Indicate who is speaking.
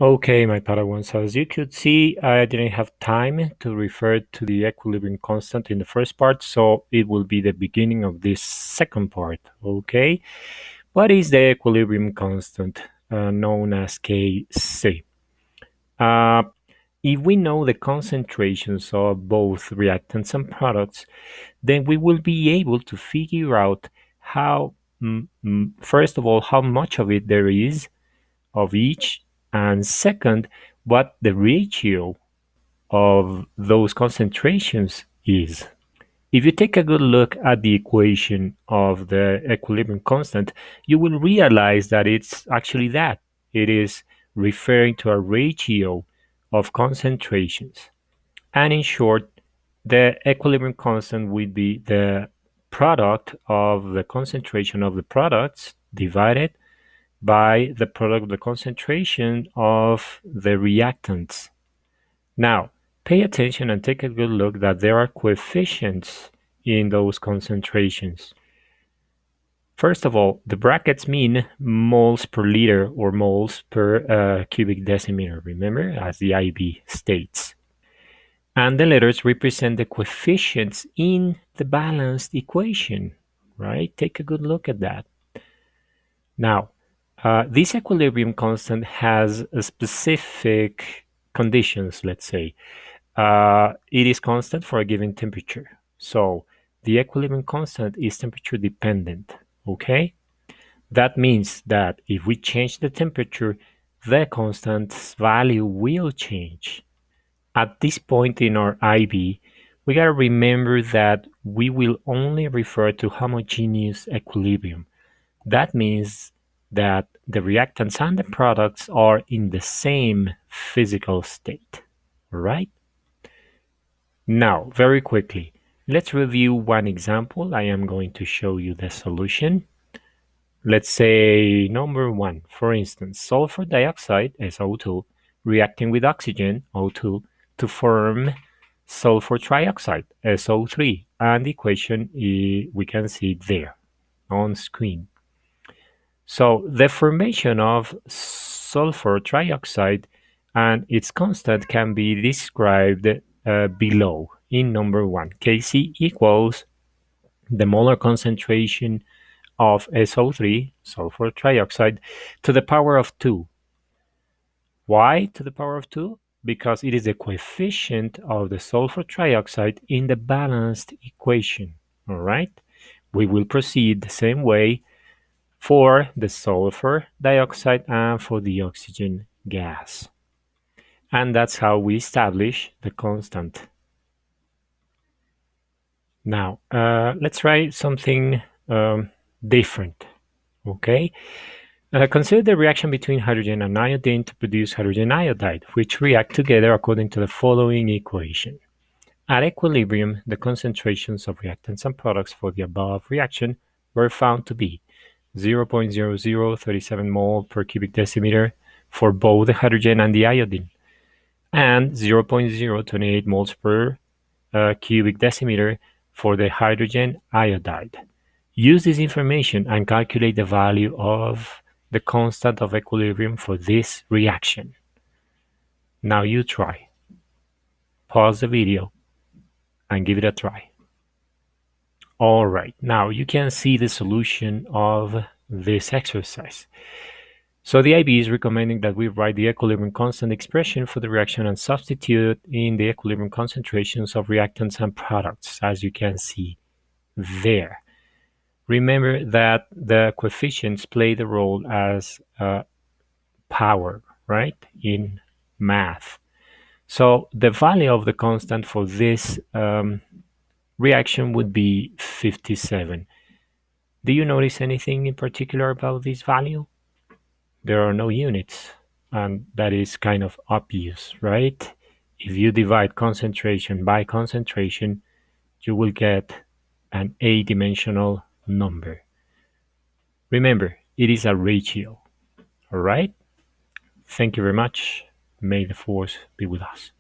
Speaker 1: Okay, my Padawan, so as you could see, I didn't have time to refer to the equilibrium constant in the first part, so it will be the beginning of this second part, okay? What is the equilibrium constant, known as Kc? Uh, if we know the concentrations of both reactants and products, then we will be able to figure out how, first of all, how much of it there is of each, and second, what the ratio of those concentrations is. If you take a good look at the equation of the equilibrium constant, you will realize that it's actually that. It is referring to a ratio of concentrations. And in short, the equilibrium constant would be the product of the concentration of the products divided by the product of the concentration of the reactants. Now, pay attention and take a good look that there are coefficients in those concentrations. First of all, the brackets mean moles per liter or moles per cubic decimeter, remember, as the IB states. And the letters represent the coefficients in the balanced equation, right? Take a good look at that. Now, this equilibrium constant has a specific conditions, let's say. It is constant for a given temperature. So the equilibrium constant is temperature dependent, okay? That means that if we change the temperature, the constant's value will change. At this point in our IB, we gotta remember that we will only refer to homogeneous equilibrium. That means that the reactants and the products are in the same physical state, right? Now, very quickly, let's review one example. I am going to show you the solution. Let's say number 1, for instance, sulfur dioxide, SO2, reacting with oxygen, O2, to form sulfur trioxide, SO3, and the equation we can see there on screen. So the formation of sulfur trioxide and its constant can be described below in number 1. Kc equals the molar concentration of SO3, sulfur trioxide, to the power of 2. Why to the power of 2? Because it is the coefficient of the sulfur trioxide in the balanced equation. All right? We will proceed the same way for the sulfur dioxide and for the oxygen gas. And that's how we establish the constant. Now, let's try something different, okay? Consider the reaction between hydrogen and iodine to produce hydrogen iodide, which react together according to the following equation. At equilibrium, the concentrations of reactants and products for the above reaction were found to be 0.0037 mole per cubic decimeter for both the hydrogen and the iodine, and 0.028 moles per cubic decimeter for the hydrogen iodide. Use this information and calculate the value of the constant of equilibrium for this reaction. Now you try. Pause the video and give it a try. All right, now you can see the solution of this exercise. So the IB is recommending that we write the equilibrium constant expression for the reaction and substitute in the equilibrium concentrations of reactants and products, as you can see there. Remember that the coefficients play the role as power, right, in math. So the value of the constant for this reaction would be 57. Do you notice anything in particular about this value? There are no units, and that is kind of obvious, right? If you divide concentration by concentration, you will get an A-dimensional number. Remember, it is a ratio, all right? Thank you very much. May the force be with us.